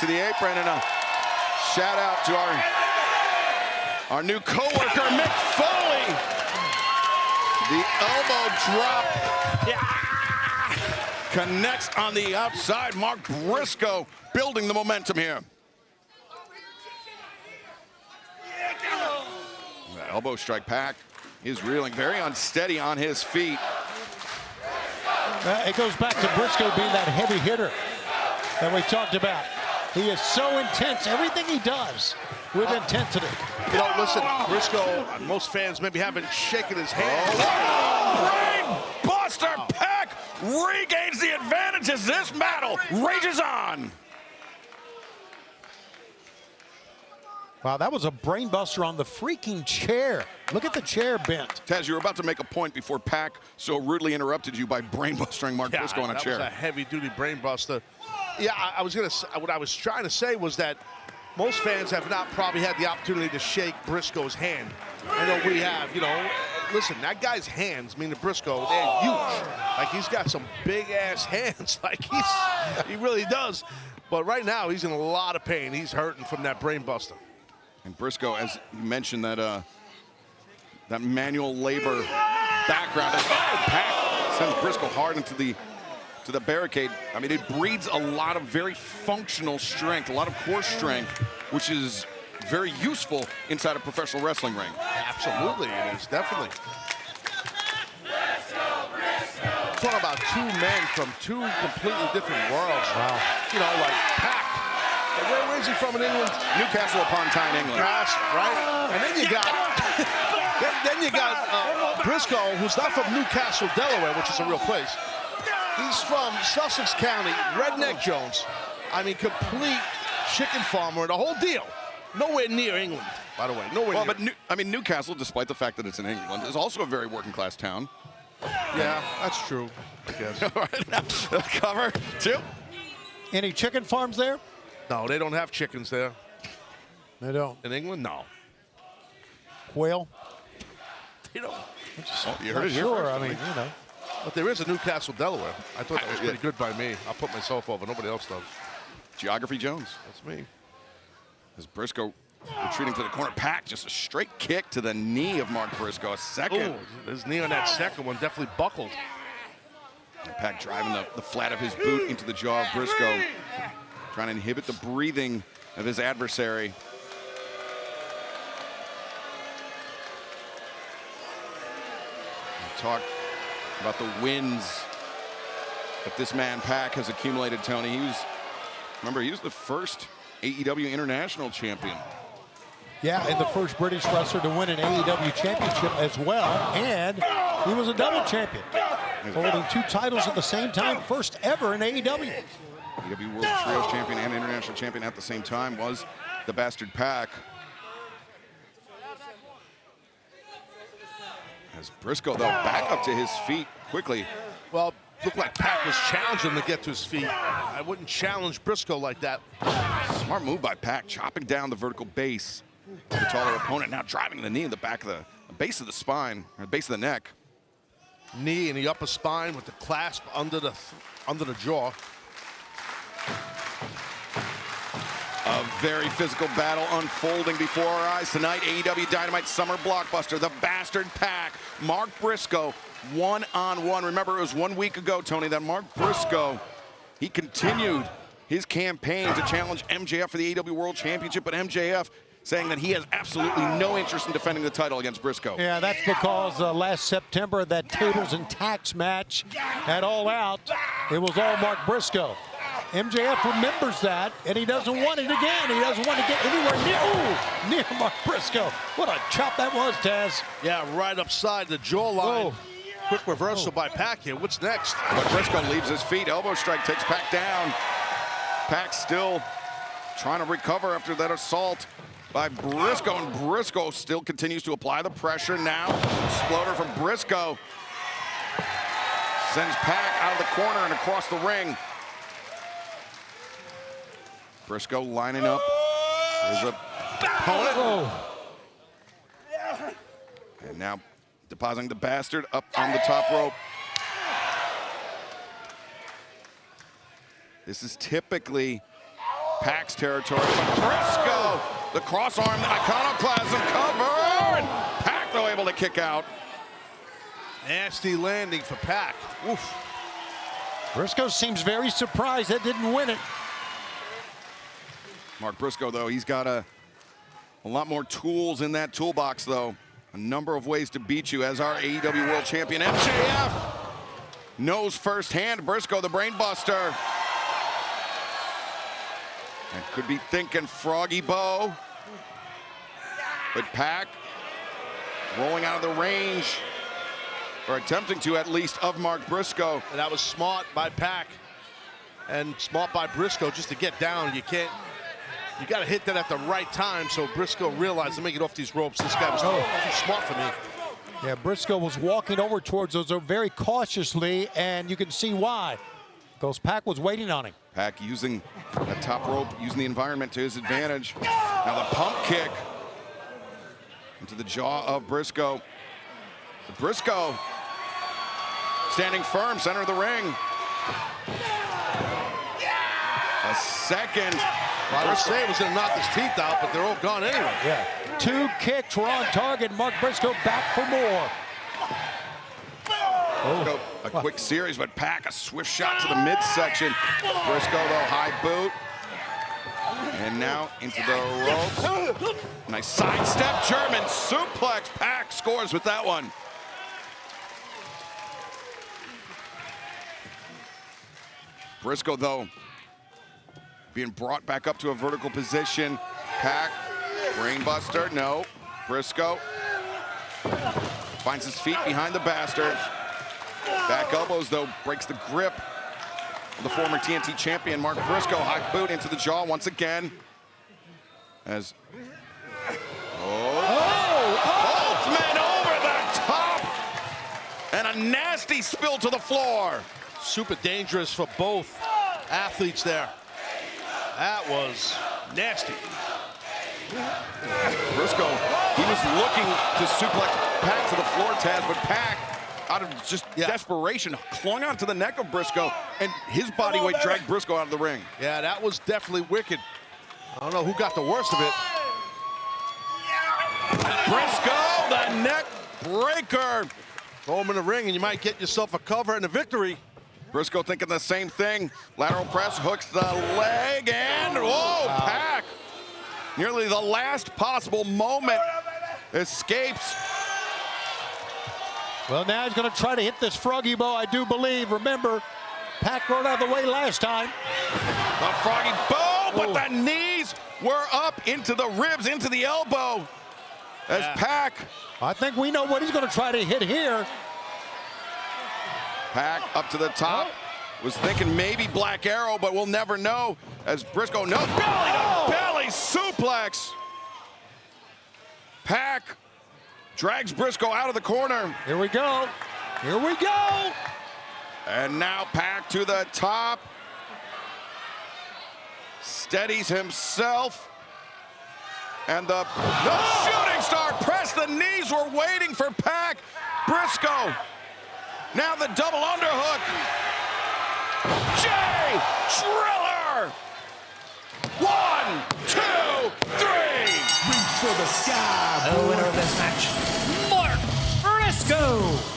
to the apron, and a shout out to our new coworker, Mick Foley. The elbow drop. Connects on the outside. Mark Briscoe building the momentum here. The elbow strike. PAC is reeling, very unsteady on his feet. It goes back to Briscoe being that heavy hitter that we talked about. He is so intense, everything he does with intensity. You know, listen, Briscoe, most fans maybe haven't shaken his hand. Brainbuster. PAC regains the advantage as this battle rages on. Wow, that was a brainbuster on the freaking chair. Look at the chair bent. Taz, you were about to make a point before PAC so rudely interrupted you by brainbustering Mark Briscoe on a chair. That was a heavy-duty brainbuster. Yeah, what I was trying to say was that most fans have not probably had the opportunity to shake Briscoe's hand. I know we have, you know. Listen, that guy's hands, meaning Briscoe, they're huge. Like, he's got some big-ass hands. Like, he really does. But right now, he's in a lot of pain. He's hurting from that brainbuster. And Briscoe, as you mentioned, that manual labor background. PAC sends Briscoe hard into the barricade. I mean, it breeds a lot of very functional strength, a lot of core strength, which is very useful inside a professional wrestling ring. Absolutely, it is, definitely. Talking about two men from two completely different worlds. Wow. You know, like PAC. Where is he from in England? Newcastle upon Tyne, England. Newcastle, right? And then you got, Briscoe, who's not from Newcastle, Delaware, which is a real place. He's from Sussex County, Redneck Jones. I mean, complete chicken farmer, the whole deal. Nowhere near England, by the way. Nowhere near. But Newcastle, despite the fact that it's in England, is also a very working class town. Yeah, that's true, I guess. All right, now, cover two. Any chicken farms there? No, they don't have chickens there. They don't. In England, no. Quail? They don't. You heard it here Sure, first. I mean, you know. But there is a Newcastle, Delaware. I thought that was pretty good by me. I'll put myself over. Nobody else does. Geography Jones. That's me. As Briscoe retreating to the corner. PAC, just a straight kick to the knee of Mark Briscoe. A second. Ooh, his knee on that second one definitely buckled. And PAC driving the flat of his boot into the jaw of Briscoe, trying to inhibit the breathing of his adversary. Talk about the wins that this man PAC has accumulated, Tony. Remember, he was the first AEW International Champion. Yeah, and the first British wrestler to win an AEW championship as well. And he was a double champion, holding two titles at the same time. First ever in AEW. AEW World Trios Champion and International Champion at the same time was the bastard PAC. As Briscoe, though, back up to his feet quickly. Well, looked like PAC was challenging him to get to his feet. I wouldn't challenge Briscoe like that. Smart move by PAC, chopping down the vertical base of the taller opponent, now driving the knee in the back of the base of the spine, or the base of the neck. Knee in the upper spine with the clasp under the jaw. A very physical battle unfolding before our eyes tonight. AEW Dynamite Summer Blockbuster. The bastard PAC. Mark Briscoe, one-on-one. Remember, it was 1 week ago, Tony, that Mark Briscoe, he continued his campaign to challenge MJF for the AEW World Championship, but MJF saying that he has absolutely no interest in defending the title against Briscoe. Yeah, that's because last September, that tables and tax match at All Out, it was all Mark Briscoe. MJF remembers that, and he doesn't want it again. He doesn't want to get anywhere near Mark Briscoe. What a chop that was, Taz. Yeah, right upside the jawline. Whoa. Quick reversal by PAC here. What's next? But Briscoe leaves his feet. Elbow strike takes PAC down. PAC still trying to recover after that assault by Briscoe, and Briscoe still continues to apply the pressure now. Exploder from Briscoe sends PAC out of the corner and across the ring. Briscoe lining up his opponent. Oh. And now depositing the bastard up on the top rope. This is typically PAC's territory. But Briscoe, the cross arm, the iconoclasm cover, and PAC though able to kick out. Nasty landing for PAC. Oof. Briscoe seems very surprised that didn't win it. Mark Briscoe, though, he's got a lot more tools in that toolbox, though. A number of ways to beat you as our AEW World Champion. MJF knows firsthand Briscoe, the brain buster. And could be thinking Froggy Bow. But PAC rolling out of the range, or attempting to at least, of Mark Briscoe. And that was smart by PAC and smart by Briscoe just to get down. You got to hit that at the right time, so Briscoe realized to make it off these ropes. This guy was too smart for me. Yeah, Briscoe was walking over towards those very cautiously, and you can see why. Because PAC was waiting on him. PAC using that top rope, using the environment to his advantage. Now the pump kick into the jaw of Briscoe. Briscoe standing firm, center of the ring. A second. I would say it was going to knock his teeth out, but they're all gone anyway. Yeah. 2 kicks were on target. Mark Briscoe back for more. Briscoe, a quick series, but PAC a swift shot to the midsection. Briscoe, though, high boot. And now into the ropes. Nice sidestep, German suplex. PAC scores with that one. Briscoe, though, being brought back up to a vertical position. PAC, brainbuster, no. Briscoe finds his feet behind the bastard. Back elbows, though, breaks the grip of the former TNT champion, Mark Briscoe. High boot into the jaw once again. As, both men over the top. And a nasty spill to the floor. Super dangerous for both athletes there. That was nasty. Briscoe, he was looking to suplex PAC to the floor, Taz, but PAC, out of just desperation, clung onto the neck of Briscoe, and his body weight dragged Briscoe out of the ring. Yeah, that was definitely wicked. I don't know who got the worst of it. Briscoe, the neck breaker. Throw him in the ring and you might get yourself a cover and a victory. Briscoe thinking the same thing. Lateral press, hooks the leg, and whoa, PAC. Nearly the last possible moment escapes. Well, now he's going to try to hit this Froggy Bow, I do believe. Remember, PAC rolled out of the way last time. The Froggy Bow, but the knees were up into the ribs, into the elbow. As PAC. I think we know what he's going to try to hit here. PAC up to the top. Was thinking maybe Black Arrow, but we'll never know. As Briscoe, no, belly to belly suplex. PAC drags Briscoe out of the corner. Here we go. Here we go. And now PAC to the top. Steadies himself. And the shooting star press. The knees were waiting for PAC. Briscoe. Now the double underhook. Jay Driller. 1, 2, 3. Reach for the sky. The winner of this match, Mark Briscoe.